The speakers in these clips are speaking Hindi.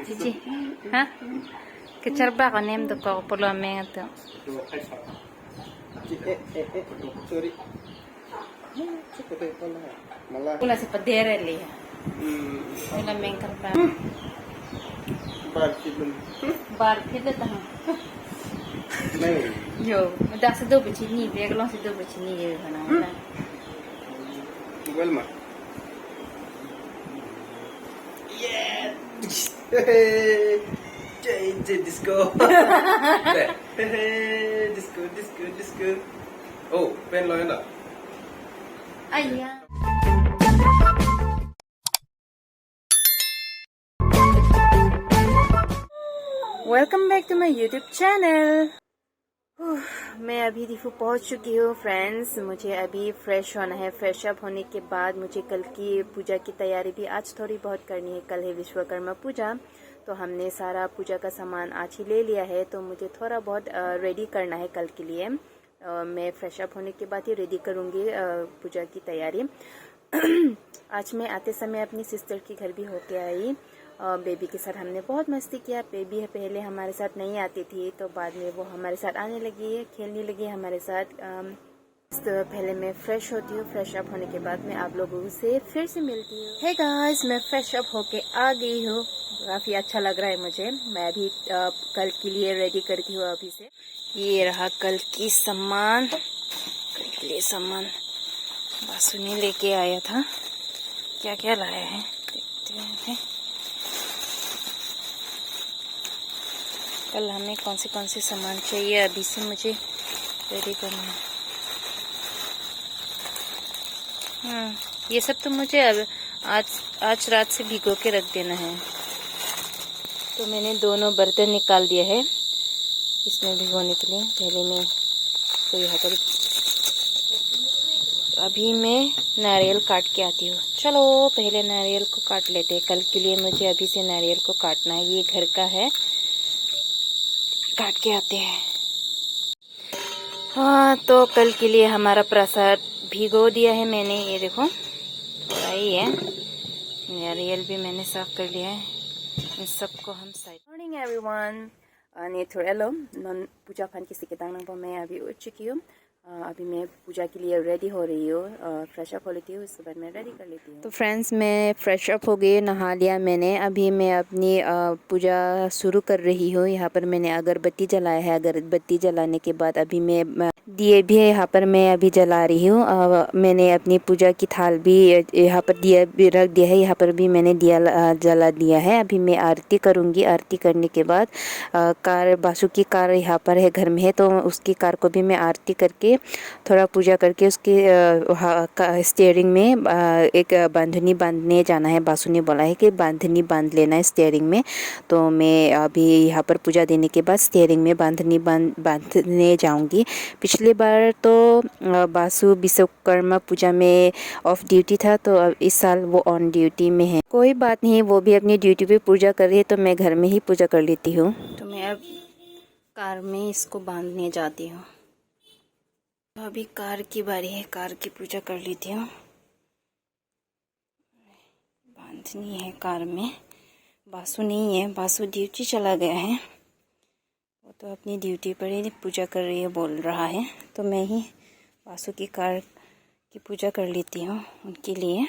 Cici. Hah? Kecerba kan nem to ko polo mengat to. Sorry. Malah. Pula si padere li. Pula meng karba. Bar kita tah. नहीं Yo, dah sedo becini, begalong sedo becini je kana. Mobile में डिस्को डिस्को डिस्को डिस्को ओ पेन लो है ना Ayah. Welcome back to my YouTube channel. मैं अभी रिफू पहुंच चुकी हूँ फ्रेंड्स। मुझे अभी फ्रेश होना है। फ्रेश अप होने के बाद मुझे कल की पूजा की तैयारी भी आज थोड़ी बहुत करनी है। कल है विश्वकर्मा पूजा, तो हमने सारा पूजा का सामान आज ही ले लिया है, तो मुझे थोड़ा बहुत रेडी करना है कल के लिए। मैं फ्रेश अप होने के बाद ही रेडी करूँगी पूजा की तैयारी। आज मैं आते समय अपनी सिस्टर के घर भी होके आई। बेबी के साथ हमने बहुत मस्ती किया। बेबी पहले हमारे साथ नहीं आती थी, तो बाद में वो हमारे साथ आने लगी, खेलने लगी हमारे साथ। तो पहले मैं फ्रेश होती हूँ। फ्रेश अप होने के बाद मैं आप लोगों से फिर से मिलती हूँ। हे गाइस, मैं फ्रेश अप होके आ गई हूँ। काफ़ी अच्छा लग रहा है मुझे। मैं अभी कल के लिए रेडी करती हूँ अभी से। ये रहा कल की सामान। कल के लिए सामान बासुनी लेके आया था। क्या क्या लाया है देखते हैं। कल हमें कौन से सामान चाहिए अभी से मुझे रेडी करना है। ये सब तो मुझे अब आज रात से भिगो के रख देना है। तो मैंने दोनों बर्तन निकाल दिया है इसमें भिगोने के लिए। पहले मैं तो यहाँ पर अभी मैं नारियल काट के आती हूँ। चलो पहले नारियल को काट लेते हैं। कल के लिए मुझे अभी से नारियल को काटना है। ये घर का है, काट के आते हैं। हाँ, तो कल के लिए हमारा प्रसाद भिगो दिया है मैंने। ये देखो थोड़ा ही है। नारियल भी मैंने साफ कर लिया है। इन सबको हम साइड। Morning everyone. ने थोड़ा लो नॉन पूजा फान किसी के तांग मैं अभी उठ चुकी हूँ। अभी मैं पूजा के लिए रेडी हो रही हूँ। फ्रेश अप हो लेती हूँ, उसके बाद मैं रेडी कर लेती हूँ। तो फ्रेंड्स, मैं फ्रेश अप हो गई, नहा लिया मैंने। अभी मैं अपनी पूजा शुरू कर रही हूँ। यहाँ पर मैंने अगरबत्ती जलाया है। अगरबत्ती जलाने के बाद अभी मैं दिए भी है यहाँ पर मैं अभी जला रही हूँ। मैंने अपनी पूजा की थाल भी यहाँ पर दिया भी रख दिया है। यहाँ पर भी मैंने दिया जला दिया है। अभी मैं आरती करूँगी। आरती करने के बाद कार बासु की कार यहाँ पर है, घर में है, तो उसकी कार को भी मैं आरती करके थोड़ा पूजा करके उसके स्टीयरिंग में एक बांधनी बांधने जाना है। बासु ने बोला है कि बांधनी बांध लेना है स्टीयरिंग में। तो मैं अभी यहाँ पर पूजा देने के बाद स्टीयरिंग में बांधनी बांधने जाऊँगी। पिछली बार तो बासु विश्वकर्मा पूजा में ऑफ ड्यूटी था, तो अब इस साल वो ऑन ड्यूटी में है। कोई बात नहीं, वो भी अपनी ड्यूटी पे पूजा कर रही है, तो मैं घर में ही पूजा कर लेती हूँ। तो मैं अब कार में इसको बांधने जाती हूँ। अभी कार की बारी है, कार की पूजा कर लेती हूँ। बांधनी है कार में। बासु नहीं है, बासु ड्यूटी चला गया है। वो तो अपनी ड्यूटी पर ही पूजा कर रही है बोल रहा है, तो मैं ही बासु की कार की पूजा कर लेती हूँ उनके लिए।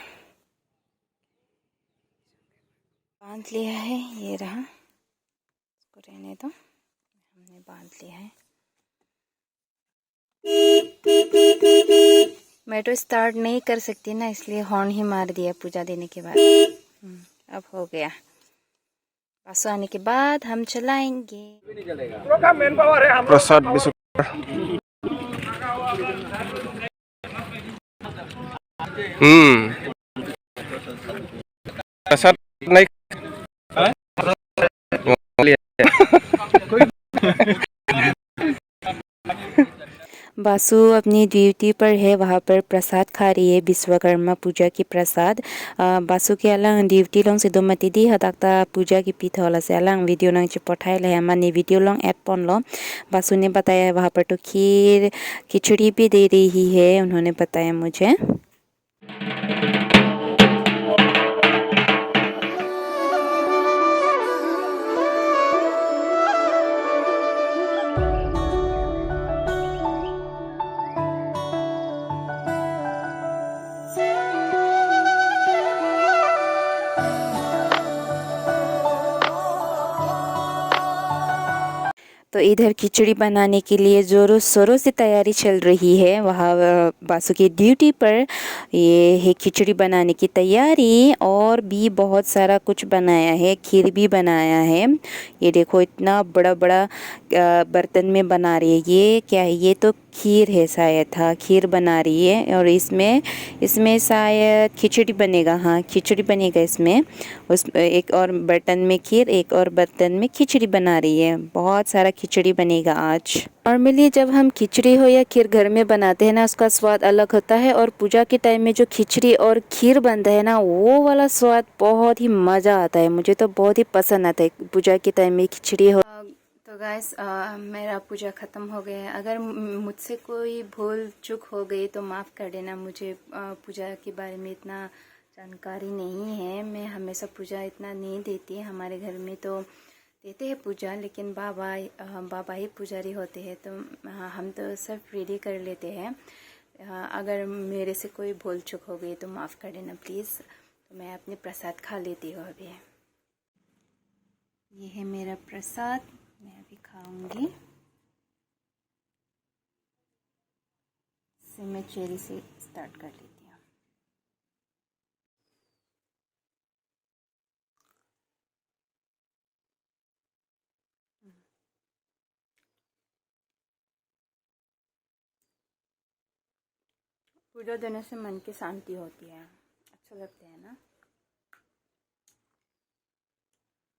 बांध लिया है, ये रहा। इसको रहने दो, हमने बांध लिया है। मैं तो स्टार्ट नहीं कर सकती ना, इसलिए हॉर्न ही मार दिया पूजा देने के बाद। अब हो गया। बासु आने के बाद हम चलाएंगे। प्रसाद प्रसाद नहीं बासु अपनी ड्यूटी पर है, वहाँ पर प्रसाद खा रही है, विश्वकर्मा पूजा की प्रसाद। बासु के अलग ड्यूटी लोग से दो मती दी हताकता पूजा की पीठ वाला से अलग वीडियो लोग जो पठाए ले हमारे वीडियो लोग ऐड पन लो। बासु ने बताया वहाँ पर तो खीर खिचड़ी भी दे रही है, उन्होंने बताया मुझे। तो इधर खिचड़ी बनाने के लिए ज़ोरों शोरों से तैयारी चल रही है। वहाँ बासु की ड्यूटी पर ये है खिचड़ी बनाने की तैयारी, और भी बहुत सारा कुछ बनाया है, खीर भी बनाया है। ये देखो इतना बड़ा बड़ा बर्तन में बना रही है। ये क्या है? ये तो खीर है शायद। हाँ, खीर बना रही है, और इसमें शायद खिचड़ी बनेगा। हाँ, खिचड़ी बनेगा इसमें। उस एक और बर्तन में खीर, एक और बर्तन में खिचड़ी बना रही है। बहुत सारा खिचड़ी बनेगा आज। नॉर्मली जब हम खिचड़ी हो या खीर घर में बनाते हैं ना, उसका स्वाद अलग होता है, और पूजा के टाइम में जो खिचड़ी और खीर बनता है ना, वो वाला स्वाद बहुत ही मज़ा आता है। मुझे तो बहुत ही पसंद आता है पूजा के टाइम में खिचड़ी हो। तो गाइस, मेरा पूजा ख़त्म हो गया है। अगर मुझसे कोई भूल चूक हो गई तो माफ़ कर देना। मुझे पूजा के बारे में इतना जानकारी नहीं है। मैं हमेशा पूजा इतना नहीं देती। हमारे घर में तो देते हैं पूजा, लेकिन बाबा ही पुजारी होते हैं, तो हम तो सब रेडी कर लेते हैं। अगर मेरे से कोई भूल चूक हो गई तो माफ़ कर देना प्लीज़। तो मैं अपने प्रसाद खा लेती हूँ अभी। ये है मेरा प्रसाद, मैं अभी खाऊंगी। इसे मैं चेरी से स्टार्ट कर लेती हूँ। पूजा देने से मन की शांति होती है, अच्छा लगता है ना।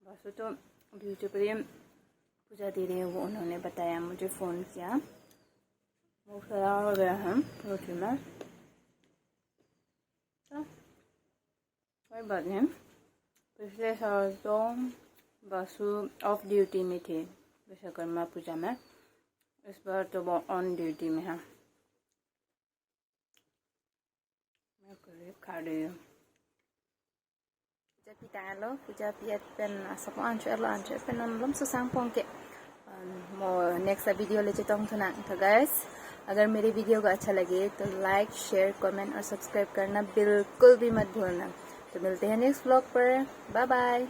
बस तो ड्यूटी पर पूजा दे रही है, वो उन्होंने बताया, मुझे फ़ोन किया। वो खड़ा हो गया हम रोटी में, तो कोई बात नहीं। पिछले साल तो बासु ऑफ ड्यूटी में थे विश्वकर्मा पूजा में, इस बार तो वो ऑन ड्यूटी में है। मैं करीब खा रही हूँ। Puja pita lo, puja piat pen asap anche pen lom susang pongke. Next video ले चलता हूँ तो गाइस, अगर मेरी वीडियो को अच्छा लगे तो लाइक, शेयर, कमेंट और सब्सक्राइब करना बिल्कुल भी मत भूलना। तो मिलते हैं नेक्स्ट व्लॉग पर। Bye bye.